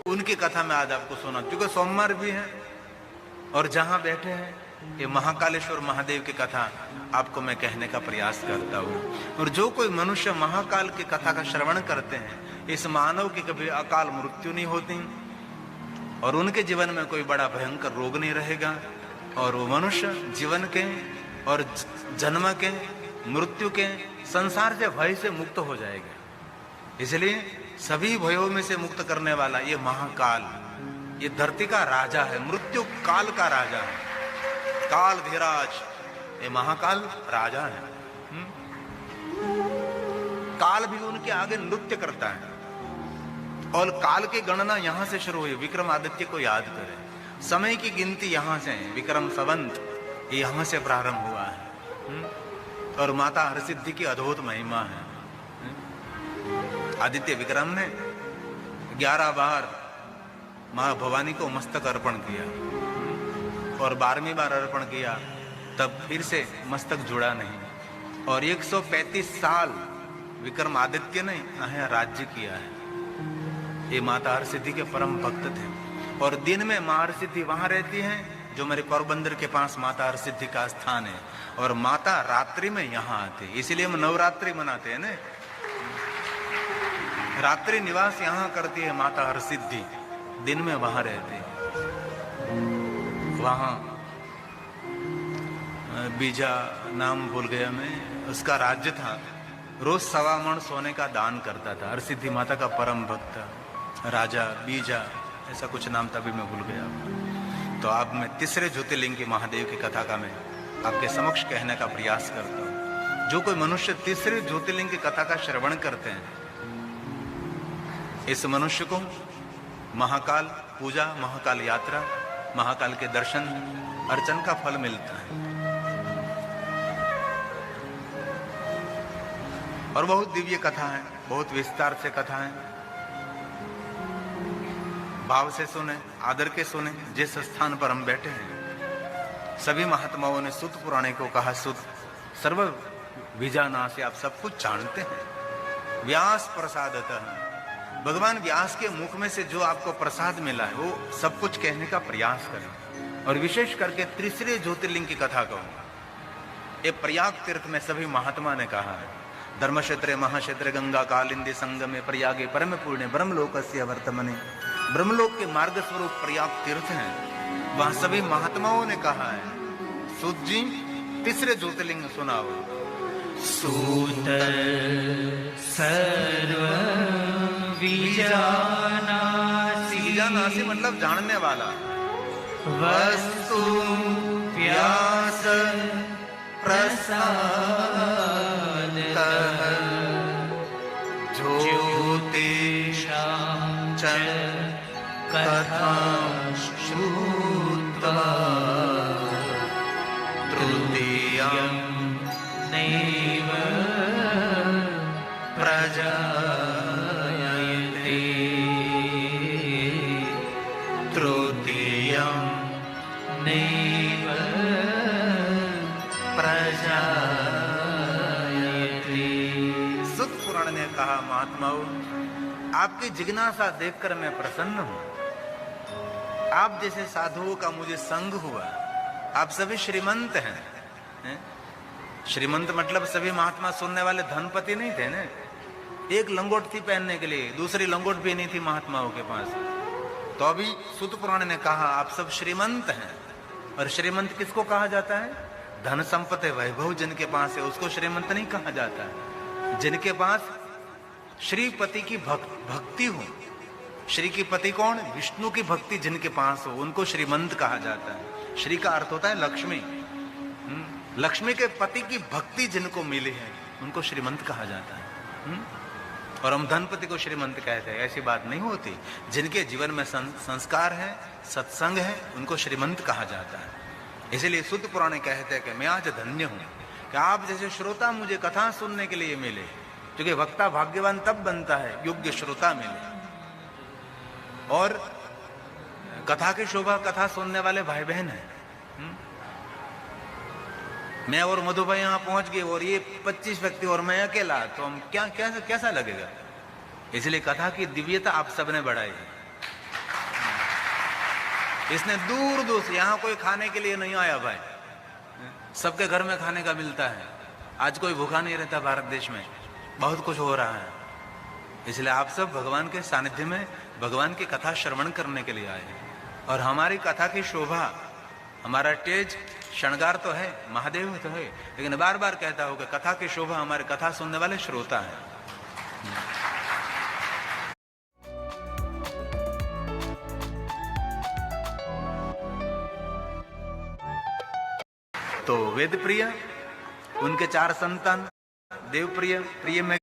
उनकी कथा में आज आपको सुना, क्योंकि सोमवार भी है और जहां बैठे हैं ये महाकालेश्वर महादेव की कथा आपको मैं कहने का प्रयास करता हूँ। और जो कोई मनुष्य महाकाल की कथा का श्रवण करते हैं, इस मानव की कभी अकाल मृत्यु नहीं होती और उनके जीवन में कोई बड़ा भयंकर रोग नहीं रहेगा और वो मनुष्य जीवन के और जन्म के मृत्यु के संसार से भय से मुक्त हो जाएगा। इसलिए सभी भयों में से मुक्त करने वाला ये महाकाल, ये धरती का राजा है, मृत्यु काल का राजा है, काल धीराज, ये महाकाल राजा है। काल भी उनके आगे नृत्य करता है और काल की गणना यहां से शुरू हुई। विक्रमादित्य को याद करें, समय की गिनती यहां से, विक्रम संवत यहां से प्रारंभ हुआ है और माता हरसिद्धि की अद्भुत महिमा है। आदित्य विक्रम ने 11 बार मां भवानी को मस्तक अर्पण किया और 12वीं बार अर्पण किया, तब फिर से मस्तक जुड़ा नहीं और 135 साल विक्रमादित्य ने यहाँ राज्य किया है। ये माता हरसिद्धि के परम भक्त थे और दिन में मां हरसिद्धि वहां रहती हैं जो मेरे पोरबंदर के पास माता हरसिद्धि का स्थान है, और माता रात्रि में यहाँ आती, इसलिए हम नवरात्रि मनाते हैं ना। रात्रि निवास यहाँ करती है माता हरसिद्धि, दिन में वहां रहते हैं। वहां बीजा नाम भूल गया मैं, उसका राज्य था, रोज 1.25 मण सोने का दान करता था। हरसिद्धि माता का परम भक्त राजा बीजा, ऐसा कुछ नाम था, अभी मैं भूल गया। तो अब मैं तीसरे ज्योतिर्लिंग की महादेव की कथा का मैं आपके समक्ष कहने का प्रयास करता हूँ। जो कोई मनुष्य तीसरे ज्योतिर्लिंग की कथा का श्रवण करते हैं, इस मनुष्य को महाकाल पूजा, महाकाल यात्रा, महाकाल के दर्शन अर्चन का फल मिलता है। और बहुत दिव्य कथा है, बहुत विस्तार से कथा है। भाव से सुने, आदर के सुने। जिस स्थान पर हम बैठे हैं, सभी महात्माओं ने सुत पुराणे को कहा, सुत सर्व विजानासि, आप सब कुछ जानते हैं। व्यास प्रसादतः, भगवान व्यास के मुख में से जो आपको प्रसाद मिला है वो सब कुछ कहने का प्रयास करें। और विशेष करके तीसरे ज्योतिर्लिंग की कथा कहो। ये प्रयाग तीर्थ में सभी महात्मा ने कहा है, धर्म क्षेत्र महाक्षेत्र गंगा कालिंदी संगमे प्रयागे परम पूर्णे ब्रह्मलोकस्य वर्तमने। ब्रह्मलोक के मार्ग स्वरूप प्रयाग तीर्थ है, वहां सभी महात्माओं ने कहा है। सूत जी तीसरे ज्योतिर्लिंग सुनाओ। सूत सर्व विजानासि, विजानासि मतलब जानने वाला। वस्तु व्यास प्रसादतः ज्योतिषां च कथां श्रुत्वा तृतीयं नैव प्रजायते, तृतीयं नैव प्रजायते। सुत पुराण ने कहा, महात्माओं आपकी जिज्ञासा देखकर मैं प्रसन्न हूं। आप जैसे साधुओं का मुझे संग हुआ। आप सभी श्रीमंत हैं। श्रीमंत मतलब सभी महात्मा सुनने वाले धनपति नहीं थे ना। एक लंगोट थी पहनने के लिए, दूसरी लंगोट भी नहीं थी महात्माओं के पास। तो अभी सुत पुराण ने कहा आप सब श्रीमंत हैं। और श्रीमंत किसको कहा जाता है? धन संपत्ति वैभव जिनके पास है उसको श्रीमंत नहीं कहा जाता है। जिनके पास श्रीपति की भक्ति हो। श्री की पति कौन? विष्णु की भक्ति जिनके पास हो उनको श्रीमंत कहा जाता है। श्री का अर्थ होता है लक्ष्मी। लक्ष्मी के पति की भक्ति जिनको मिली है उनको श्रीमंत कहा जाता है। और हम धनपति को श्रीमंत कहते हैं, ऐसी बात नहीं होती। जिनके जीवन में संस्कार है, सत्संग है, उनको श्रीमंत कहा जाता है। इसलिए सुत पुराण कहते हैं कि मैं आज धन्य हूं कि आप जैसे श्रोता मुझे कथा सुनने के लिए मिले। क्योंकि वक्ता भाग्यवान तब बनता है योग्य श्रोता मिले। और कथा की शोभा कथा सुनने वाले भाई बहन हैं। मैं और मधु भाई यहाँ पहुंच गए और ये 25 व्यक्ति और मैं अकेला, तो हम कैसा लगेगा। इसलिए कथा की दिव्यता आप सबने बढ़ाई है। इसने दूर दूर से, यहां कोई खाने के लिए नहीं आया भाई, सबके घर में खाने का मिलता है। आज कोई भूखा नहीं रहता भारत देश में, बहुत कुछ हो रहा है। इसलिए आप सब भगवान के सानिध्य में भगवान की कथा श्रवण करने के लिए आए। और हमारी कथा की शोभा, हमारा तेज श्रृंगार तो है, महादेव तो है, लेकिन बार बार कहता हूं कि कथा की शोभा हमारी कथा सुनने वाले श्रोता है। तो वेद प्रिय, उनके 4 संतान, देव प्रिय, प्रिय में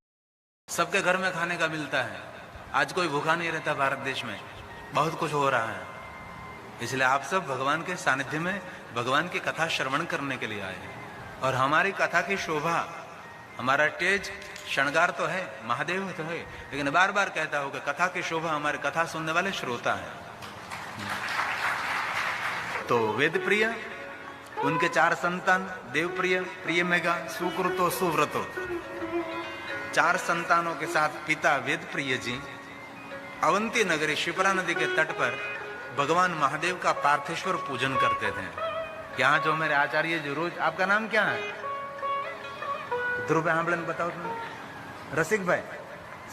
सबके घर में खाने का मिलता है। आज कोई भूखा नहीं रहता भारत देश में, बहुत कुछ हो रहा है। इसलिए आप सब भगवान के सानिध्य में भगवान की कथा श्रवण करने के लिए आए। और हमारी कथा की शोभा, हमारा तेज श्रृंगार तो है, महादेव तो है, लेकिन बार बार कहता हूं कि कथा की शोभा हमारी कथा सुनने वाले श्रोता है। तो वेद प्रिय, उनके 4 संतान, देव प्रिय, प्रिय मेघा, सुकृतो सुव्रतो, 4 संतानों के साथ पिता वेद प्रिय जी अवंती नगरी शिप्रा नदी के तट पर भगवान महादेव का पार्थेश्वर पूजन करते थे। यहाँ जो मेरे आचार्य जी रोज, आपका नाम क्या है? ध्रुव हांबलन बताओ तुम्हें। रसिक भाई,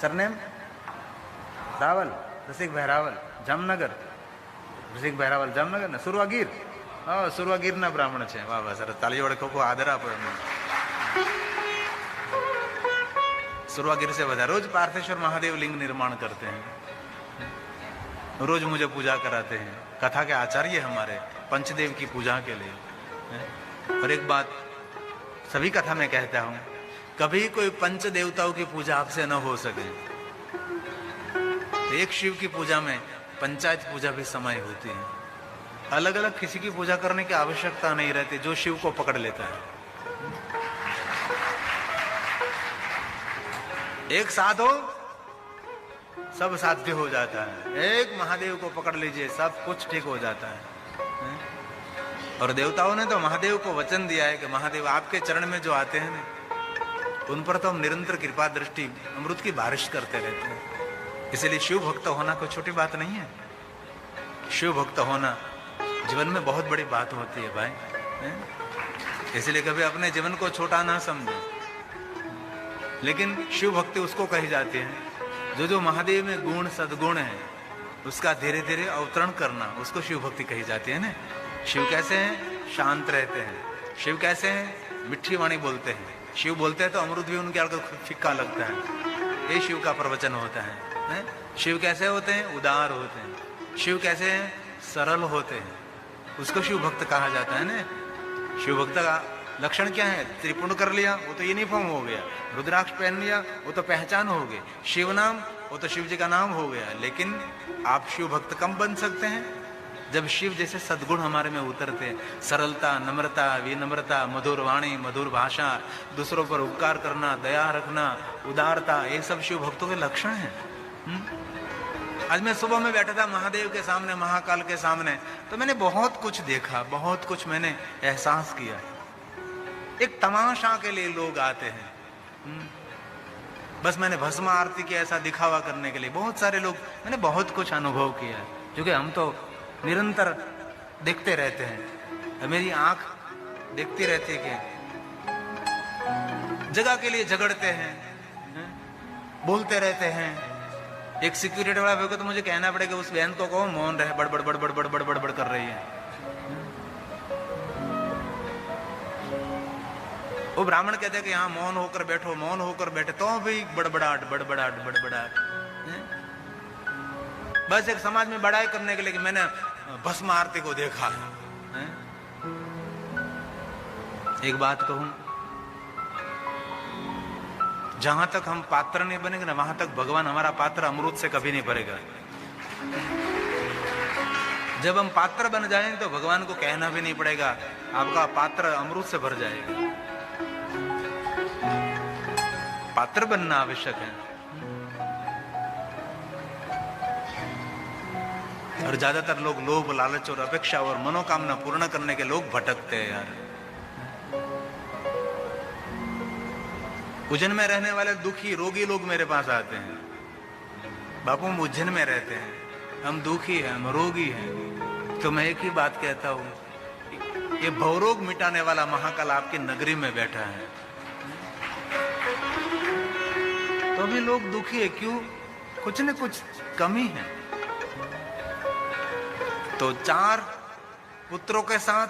सरनेम रावल, रसिक भाई रावल, जामनगर, रसिक भाई रावल जामनगर ना, सुरवागीर, सुरवागीर ना ब्राह्मण છે। વાહ વાહ, સરસ, તાળી વડે ખૂબ આદર આપો એમને। सुरवागीर से बता, रोज पार्थेश्वर महादेव लिंग निर्माण करते हैं, रोज मुझे पूजा कराते हैं, कथा के आचार्य हमारे पंचदेव की पूजा के लिए। और एक बात सभी कथा में कहता हूं, कभी कोई पंच देवताओं की पूजा आपसे न हो सके तो एक शिव की पूजा में पंचायत पूजा भी समय होती है। अलग अलग किसी की पूजा करने की आवश्यकता नहीं रहती, जो शिव को पकड़ लेता है। एक साथ हो सब साध्य हो जाता है, एक महादेव को पकड़ लीजिए सब कुछ ठीक हो जाता है। और देवताओं ने तो महादेव को वचन दिया है कि महादेव आपके चरण में जो आते हैं ना, उन पर तो हम निरंतर कृपा दृष्टि अमृत की बारिश करते रहते हैं। इसलिए शिव भक्त होना कोई छोटी बात नहीं है। शिव भक्त होना जीवन में बहुत बड़ी बात होती है भाई। इसलिए कभी अपने जीवन को छोटा ना समझे, लेकिन शिव भक्ति उसको कही जाती है जो महादेव में गुण सद्गुण है उसका धीरे धीरे अवतरण करना, उसको शिव भक्ति कही जाती है ना। शिव कैसे हैं? शांत रहते हैं। शिव कैसे हैं? मिठी वाणी बोलते हैं। शिव बोलते हैं तो अमृत भी उनके आगे फिक्का लगता है। ये शिव का प्रवचन होता है। शिव कैसे होते हैं? उदार होते हैं। शिव कैसे हैं? सरल होते हैं। उसको शिव भक्त कहा जाता है ना। शिव भक्त का लक्षण क्या है? त्रिपुंड कर लिया वो तो यूनिफॉर्म हो गया, रुद्राक्ष पहन लिया वो तो पहचान हो गई, शिव नाम वो तो शिव जी का नाम हो गया। लेकिन आप शिव भक्त कम बन सकते हैं जब शिव जैसे सद्गुण हमारे में उतरते हैं। सरलता, नम्रता, विनम्रता, मधुर वाणी, मधुर भाषा, दूसरों पर उपकार करना, दया रखना, उदारता, ये सब शिव भक्तों के लक्षण हैं। आज मैं सुबह में बैठा था महादेव के सामने, महाकाल के सामने, तो मैंने बहुत कुछ देखा, बहुत कुछ मैंने एहसास किया। एक तमाशा के लिए लोग आते हैं, बस मैंने भस्म आरती की ऐसा दिखावा करने के लिए बहुत सारे लोग, मैंने बहुत कुछ अनुभव किया है, क्योंकि हम तो निरंतर देखते रहते हैं। मेरी आंख देखती रहती है कि जगह के लिए झगड़ते हैं, बोलते रहते हैं। एक सिक्योरिटी वाला होगा तो मुझे कहना पड़ेगा उस बहन को कहो मौन रहे, बड़बड़ बड़बड़ बड़बड़ बड़बड़ कर रही है। वो ब्राह्मण कहते हैं कि यहाँ मौन होकर बैठो, मौन होकर बैठे, तो भी बड़बड़ाहट बड़बड़ाहट बड़बड़ाहट। बस एक समाज में बड़ाई करने के लिए कि मैंने भस्म आरती को देखा है। एक बात कहूं, जहां तक हम पात्र नहीं बनेंगे ना, वहां तक भगवान हमारा पात्र अमृत से कभी नहीं भरेगा। जब हम पात्र बन जाएंगे तो भगवान को कहना भी नहीं पड़ेगा, आपका पात्र अमृत से भर जाएगा। पात्र बनना आवश्यक है। और ज्यादातर लोग लोभ, लालच और अपेक्षा और मनोकामना पूर्ण करने के लोग भटकते हैं यार। उज्जैन में रहने वाले दुखी रोगी लोग मेरे पास आते हैं, बापू हम उज्जैन में रहते हैं, हम दुखी हैं, हम रोगी हैं, तो मैं एक ही बात कहता हूं, ये भवरोग मिटाने वाला महाकाल आपकी नगरी में बैठा है, तो भी लोग दुखी है क्यों? कुछ न कुछ कमी है। तो 4 पुत्रों के साथ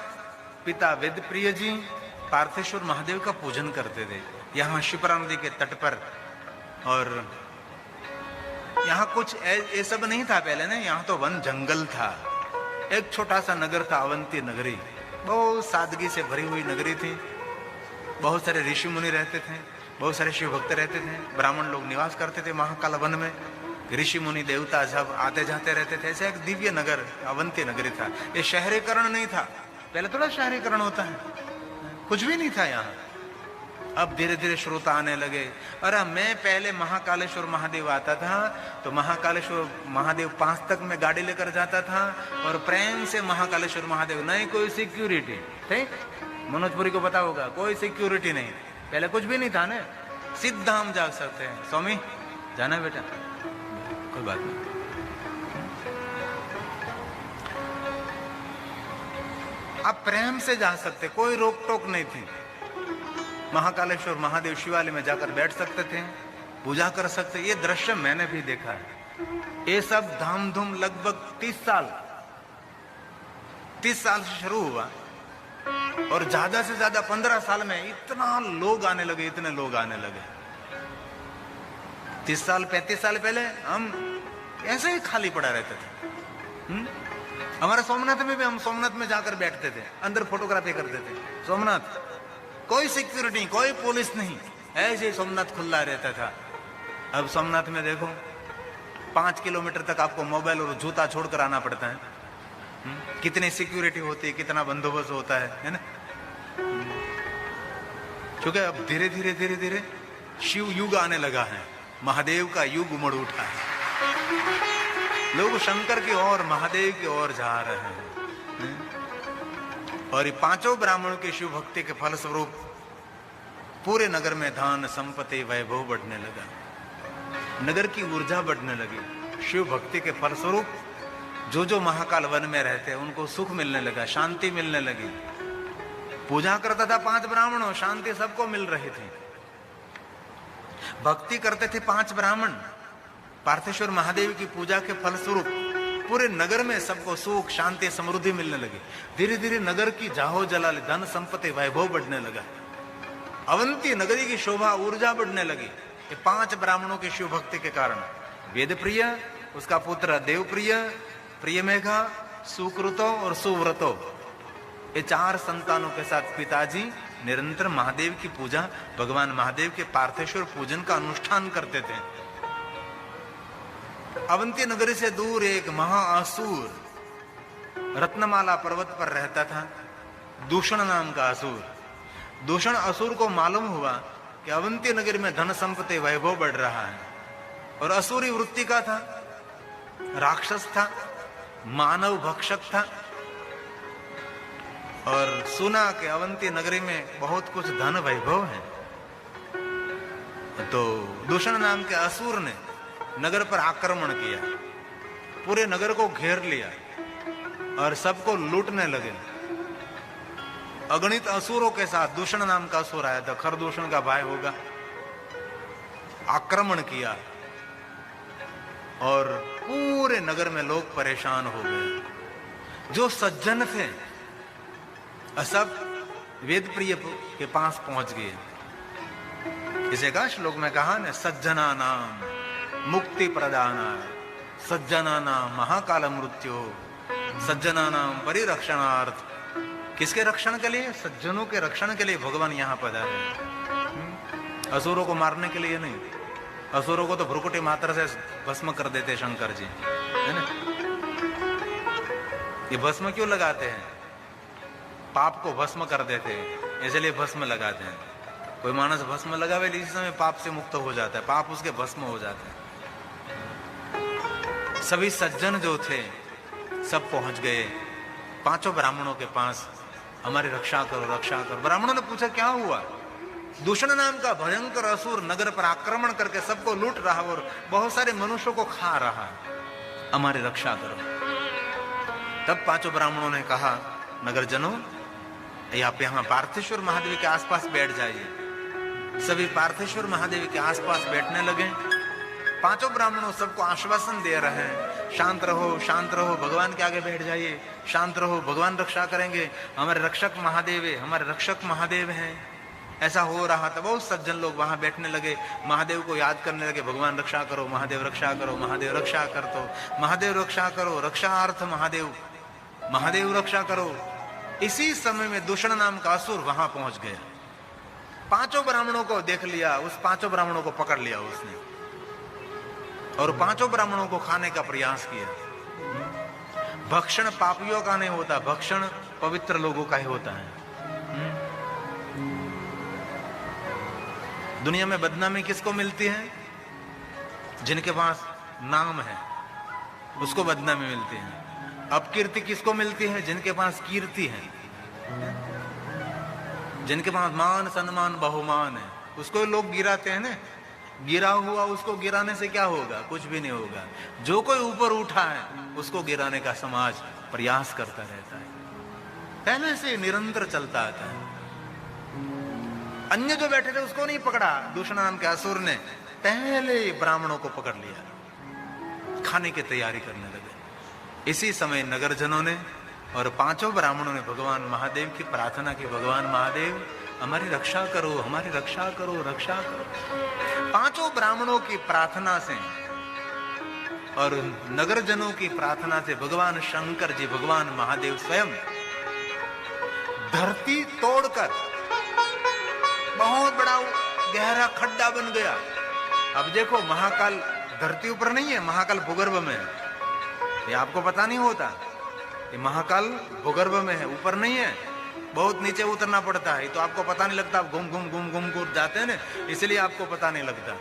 पिता वेदप्रिय जी पार्थेश्वर महादेव का पूजन करते थे यहाँ शिप्रा नदी के तट पर। और यहाँ कुछ ये सब नहीं था पहले ना, यहाँ तो वन जंगल था। एक छोटा सा नगर था अवंती नगरी, बहुत सादगी से भरी हुई नगरी थी। बहुत सारे ऋषि मुनि रहते थे, बहुत सारे शिव भक्त रहते थे, ब्राह्मण लोग निवास करते थे महाकाल वन में। ऋषि मुनि देवता सब आते जाते रहते थे। ऐसे एक दिव्य नगर अवंती नगरी था। ये शहरीकरण नहीं था, पहले थोड़ा शहरीकरण होता है, कुछ भी नहीं था यहाँ। अब धीरे धीरे श्रोता आने लगे। अरे मैं पहले महाकालेश्वर महादेव आता था तो महाकालेश्वर महादेव 5 तक में गाड़ी लेकर जाता था और प्रेम से महाकालेश्वर महादेव, नहीं कोई सिक्योरिटी, ठीक? मनोजपुरी को पता होगा, कोई सिक्योरिटी नहीं, पहले कुछ भी नहीं था ना, सीधा हम जा सकते हैं। स्वामी जाना है बेटा, कोई बात नहीं। आप प्रेम से जा सकते, कोई रोक टोक नहीं थी। महाकालेश्वर महादेव शिवालय में जाकर बैठ सकते थे, पूजा कर सकते। ये दृश्य मैंने भी देखा है। ये सब धाम धूम लगभग 30 साल से शुरू हुआ और ज्यादा से ज्यादा 15 साल में इतना लोग आने लगे, इतने लोग आने लगे। 30 साल 35 साल पहले हम ऐसे ही खाली पड़ा रहते थे। हमारे सोमनाथ में भी हम सोमनाथ में जाकर बैठते थे, अंदर फोटोग्राफी करते थे। सोमनाथ कोई सिक्योरिटी, कोई पुलिस नहीं, ऐसे सोमनाथ खुला रहता था। अब सोमनाथ में देखो 5 किलोमीटर तक आपको मोबाइल और जूता छोड़कर आना पड़ता है। कितनी सिक्योरिटी होती है, कितना बंदोबस्त होता है ना? क्योंकि अब धीरे धीरे धीरे धीरे शिव युग आने लगा है, महादेव का युग उमड़ उठा है। लोग शंकर की ओर, महादेव की ओर जा रहे हैं। और ये 5 ब्राह्मणों की शिव भक्ति के फलस्वरूप पूरे नगर में धन संपत्ति वैभव बढ़ने लगा, नगर की ऊर्जा बढ़ने लगी। शिव भक्ति के फलस्वरूप जो जो महाकाल वन में रहते हैं उनको सुख मिलने लगा, शांति मिलने लगी। पूजा करता था 5 ब्राह्मणों, शांति सबको मिल रही थी। भक्ति करते थे 5 ब्राह्मण, पार्थेश्वर महादेव की पूजा के फलस्वरूप पूरे नगर में सबको सुख शांति समृद्धि मिलने लगी। धीरे धीरे नगर की जाहो जलाल, धन संपत्ति वैभव बढ़ने लगा। अवंती नगरी की शोभा ऊर्जा बढ़ने लगी। ये 5 ब्राह्मणों की शिव भक्ति के कारण। वेदप्रिय, उसका पुत्र देवप्रिय, प्रियमेघा, सुकृतो और सुव्रतो, ये 4 संतानों के साथ पिताजी निरंतर महादेव की पूजा, भगवान महादेव के पार्थेश्वर पूजन का अनुष्ठान करते थे। अवंती नगरी से दूर एक महाअसुर रत्नमाला पर्वत पर रहता था, दूषण नाम का असुर। दूषण असुर को मालूम हुआ कि अवंती नगरी में धन संपत्ति वैभव बढ़ रहा है, और असुरी वृत्ति का था, राक्षस था, मानव भक्षक था, और सुना कि अवंती नगरी में बहुत कुछ धन वैभव है। तो दूषण नाम के असुर ने नगर पर आक्रमण किया, पूरे नगर को घेर लिया और सबको लूटने लगे। अगणित असुरों के साथ दूषण नाम का असुर आया था, खरदूषण का भाई होगा, आक्रमण किया और पूरे नगर में लोग परेशान हो गए। जो सज्जन थे सब वेदप्रिय के पास पहुंच गए। इसे का श्लोक में कहा न, सज्जना नाम मुक्ति प्रदाना, सज्जना नाम महाकाल मृत्यु, सज्जना नाम परिरक्षणार्थ। किसके रक्षण के लिए? सज्जनों के रक्षण के लिए भगवान यहाँ पधारे। असुरों को मारने के लिए नहीं, असुरों को तो भ्रुकुटी मात्र से भस्म कर देते शंकर जी, है ना? ये भस्म क्यों लगाते हैं? पाप को भस्म कर देते हैं, इसलिए भस्म लगाते हैं। कोई मानस भस्म लगावे इसी समय पाप से मुक्त हो जाता है, पाप उसके भस्म हो जाते हैं। सभी सज्जन जो थे सब पहुंच गए 5 ब्राह्मणों के पास, हमारी रक्षा करो रक्षा करो। ब्राह्मणों ने पूछा क्या हुआ? दूषण नाम का भयंकर असुर नगर पर आक्रमण करके सबको लूट रहा और बहुत सारे मनुष्यों को खा रहा, हमारी रक्षा करो। तब पांचों ब्राह्मणों ने कहा, नगरजनों, आप यहाँ पार्थेश्वर महादेव के आसपास बैठ जाइए। सभी पार्थेश्वर महादेव के आसपास बैठने लगे। पांचों ब्राह्मणों सबको आश्वासन दे रहे हैं, शांत रहो, भगवान के आगे बैठ जाइए, शांत रहो, भगवान रक्षा करेंगे, हमारे रक्षक महादेव है, हमारे रक्षक महादेव हैं। ऐसा हो रहा था। बहुत सज्जन लोग वहां बैठने लगे, महादेव को याद करने लगे, भगवान रक्षा करो, महादेव रक्षा करो, महादेव रक्षा कर दो, महादेव रक्षा करो, रक्षार्थ महादेव, महादेव रक्षा करो। इसी समय में दूषण नाम का असुर वहां पहुंच गया। पांचों ब्राह्मणों को देख लिया, उस पांचों ब्राह्मणों को पकड़ लिया उसने और पांचों ब्राह्मणों को खाने का प्रयास किया। भक्षण पापियों का नहीं होता, भक्षण पवित्र लोगों का ही होता है। दुनिया में बदनामी किसको मिलती है? जिनके पास नाम है उसको बदनामी मिलती है। अपकीर्ति किसको मिलती है? जिनके पास कीर्ति है, जिनके पास मान सम्मान बहुमान है, उसको लोग गिराते हैं ना। गिरा हुआ उसको गिराने से क्या होगा? कुछ भी नहीं होगा। जो कोई ऊपर उठा है उसको गिराने का समाज प्रयास करता रहता है, पहले से निरंतर चलता आता है। अन्य जो बैठे थे उसको नहीं पकड़ा, दूषण नाम के असुर ने पहले ब्राह्मणों को पकड़ लिया, खाने की तैयारी करने लगे। इसी समय नगरजनों ने और पांचों ब्राह्मणों ने भगवान महादेव की प्रार्थना की, भगवान महादेव हमारी रक्षा करो, हमारी रक्षा करो, रक्षा करो। पांचों ब्राह्मणों की प्रार्थना से और नगरजनों की प्रार्थना से भगवान शंकर जी, भगवान महादेव स्वयं धरती तोड़कर बहुत बड़ा गहरा खड्डा बन गया। अब देखो, महाकाल धरती ऊपर नहीं है, महाकाल भूगर्भ में है। ये आपको पता नहीं होता, ये महाकाल भूगर्भ में है, ऊपर नहीं है, बहुत नीचे उतरना पड़ता है। तो आपको पता नहीं लगता, आप घूम घूम जाते हैं ना, इसलिए आपको पता नहीं लगता।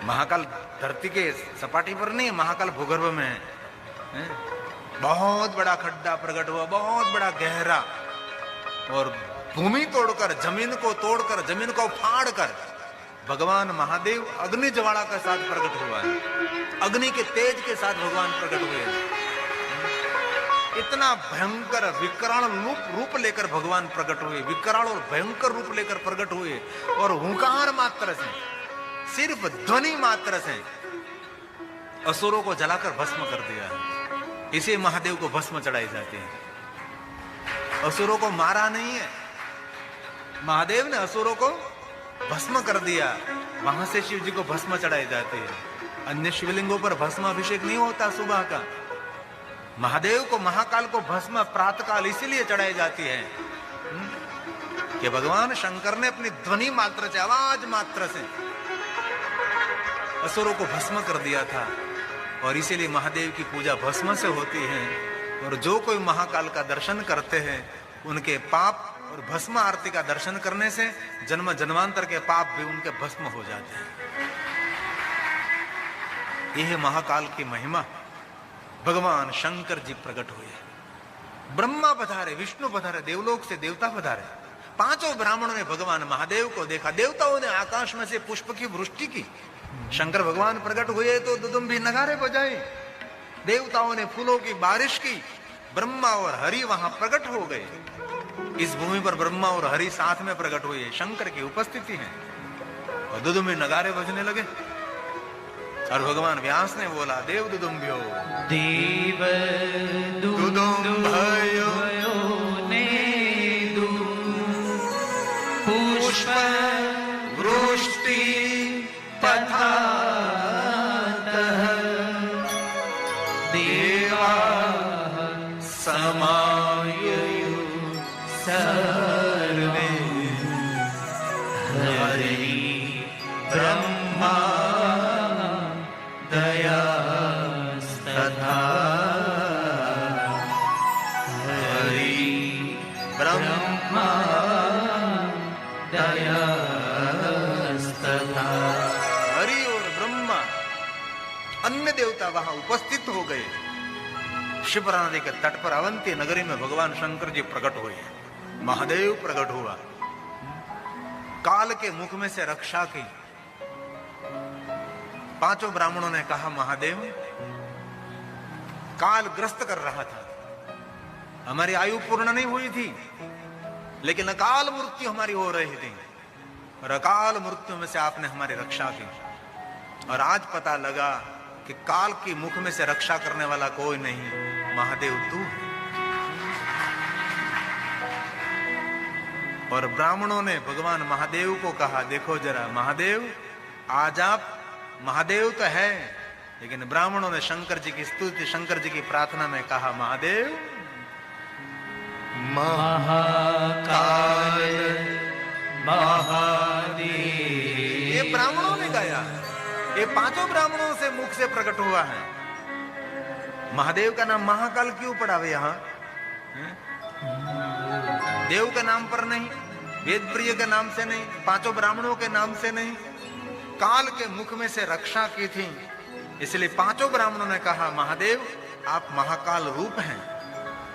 महाकाल धरती के सपाटी पर नहीं है, महाकाल भूगर्भ में है। बहुत बड़ा खड्डा प्रकट हुआ, बहुत बड़ा गहरा, और भूमि तोड़कर, जमीन को तोड़कर, जमीन को फाड़कर भगवान महादेव अग्नि ज्वाला के साथ प्रकट हुआ है। अग्नि के तेज के साथ भगवान प्रकट हुए हैं। इतना भयंकर विकराल रूप लेकर भगवान प्रकट हुए, विकराल और भयंकर रूप लेकर प्रकट हुए, और हुंकार मात्र से, सिर्फ ध्वनि मात्र से असुरों को जलाकर भस्म कर दिया है। इसे महादेव को भस्म चढ़ाई जाती है। असुरों को मारा नहीं है, महादेव ने असुरों को भस्म कर दिया, वहां से शिव जी को भस्म चढ़ाई जाती है। अन्य शिवलिंगों पर भस्म अभिषेक नहीं होता सुबह का। महादेव को, महाकाल को भस्म प्रातःकाल इसीलिए चढ़ाई जाती है कि भगवान शंकर ने अपनी ध्वनि मात्र से, आवाज मात्र से असुरों को भस्म कर दिया था, और इसीलिए महादेव की पूजा भस्म से होती है। और जो कोई महाकाल का दर्शन करते हैं उनके पाप, और भस्म आरती का दर्शन करने से जन्म जन्मांतर के पाप भी उनके भस्म हो जाते हैं। यह है महाकाल की महिमा। भगवान शंकर जी प्रकट हुए, ब्रह्मा पधारे, विष्णु पधारे, देवलोक से देवता पधारे। पांचों ब्राह्मणों ने भगवान महादेव को देखा। देवताओं ने आकाश में से पुष्प की वृष्टि की। शंकर भगवान प्रकट हुए तो दुदुम्बी नगारे बजाए। देवताओं ने फूलों की बारिश की। ब्रह्मा और हरि वहां प्रकट हो गए। इस भूमि पर ब्रह्मा और हरि साथ में प्रकट हुए, शंकर की उपस्थिति है, और दुदुम्बी नगारे बजने लगे। और भगवान व्यास ने बोला, देव दुदुम्बियो, देव दुदुम्भयो नेदु पुष्प वृष्टि तथा देवा समाययु सर्वे हरि ब्रह्मा दयास्तथा हरि ब्रह्मा दयास्तथा। हरि और ब्रह्मा, अन्य देवता वहां उपस्थित हो गए। शिप्रा नदी के तट पर अवंती नगरी में भगवान शंकर जी प्रकट हुए। महादेव प्रकट हुआ, काल के मुख में से रक्षा की। पांचों ब्राह्मणों ने कहा, महादेव काल ग्रस्त कर रहा था। हमारी आयु पूर्ण नहीं हुई थी, लेकिन अकाल मृत्यु हमारी हो रही थी, और अकाल मृत्यु में से आपने हमारी रक्षा की। और आज पता लगा कि काल की मुख में से रक्षा करने वाला कोई नहीं, महादेव तू है। और ब्राह्मणों ने भगवान महादेव को कहा, देखो जरा महादेव, आज आप महादेव तो है, लेकिन ब्राह्मणों ने शंकर जी की स्तुति, शंकर जी की प्रार्थना में कहा, महादेव महाकाल महादेव। ये ब्राह्मणों ने गाया, ये पांचों ब्राह्मणों से मुख से प्रकट हुआ है। महादेव का नाम महाकाल क्यों पड़ा हुआ यहां? देव के नाम पर नहीं, वेद प्रिय के नाम से नहीं, पांचों ब्राह्मणों के नाम से नहीं, काल के मुख में से रक्षा की थी, इसलिए पांचों ब्राह्मणों ने कहा, महादेव आप महाकाल रूप हैं,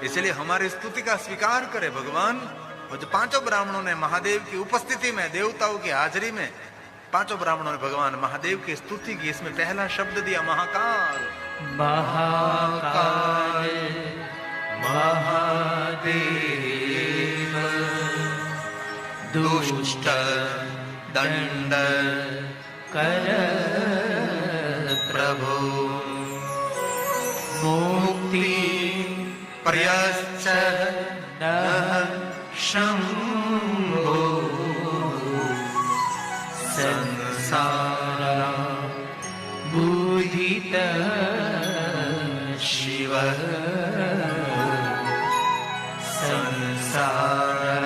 इसलिए हमारी स्तुति का स्वीकार करे भगवान। और जो पांचों ब्राह्मणों ने महादेव की उपस्थिति में, देवताओं की हाजिरी में, पांचों ब्राह्मणों ने भगवान महादेव की स्तुति की। इसमें पहला शब्द दिया महाकाल। महाकाल महादेव दुष्ट दंड कर प्रभु मुक्ति प्रयश्च नः शंभो संसार बुधित शिव संसार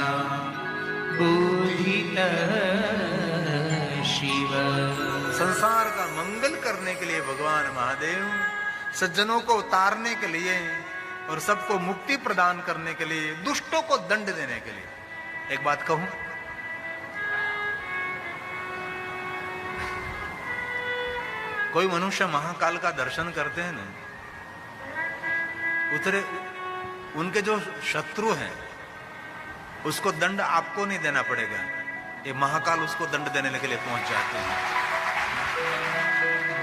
बुधित शिव। संसार का मंगल करने के लिए भगवान महादेव, सज्जनों को उतारने के लिए और सबको मुक्ति प्रदान करने के लिए, दुष्टों को दंड देने के लिए। एक बात कहूं, कोई मनुष्य महाकाल का दर्शन करते हैं ना, उतरे उनके जो शत्रु हैं उसको दंड आपको नहीं देना पड़ेगा, ये महाकाल उसको दंड देने के लिए पहुंच जाते हैं।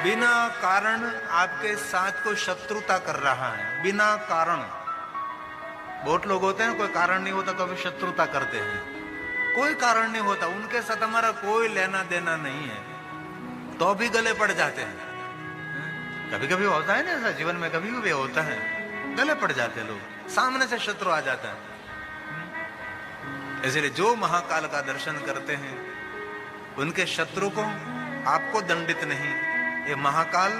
बिना कारण आपके साथ कोई शत्रुता कर रहा है, बिना कारण। बहुत लोग होते हैं कोई कारण नहीं होता तो भी शत्रुता करते हैं, कोई कारण नहीं होता, उनके साथ हमारा कोई लेना देना नहीं है, तो भी गले पड़ जाते हैं। कभी कभी होता है ना ऐसा जीवन में, कभी कभी होता है, गले पड़ जाते हैं लोग, सामने से शत्रु आ जाता है। इसलिए जो महाकाल का दर्शन करते हैं उनके शत्रु को आपको दंडित नहीं, ये महाकाल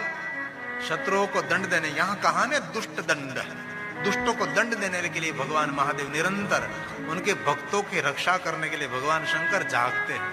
शत्रुओं को दंड देने, यहां कहा ने दुष्ट दंड, दुष्टों को दंड देने के लिए भगवान महादेव निरंतर उनके भक्तों की रक्षा करने के लिए भगवान शंकर जागते हैं।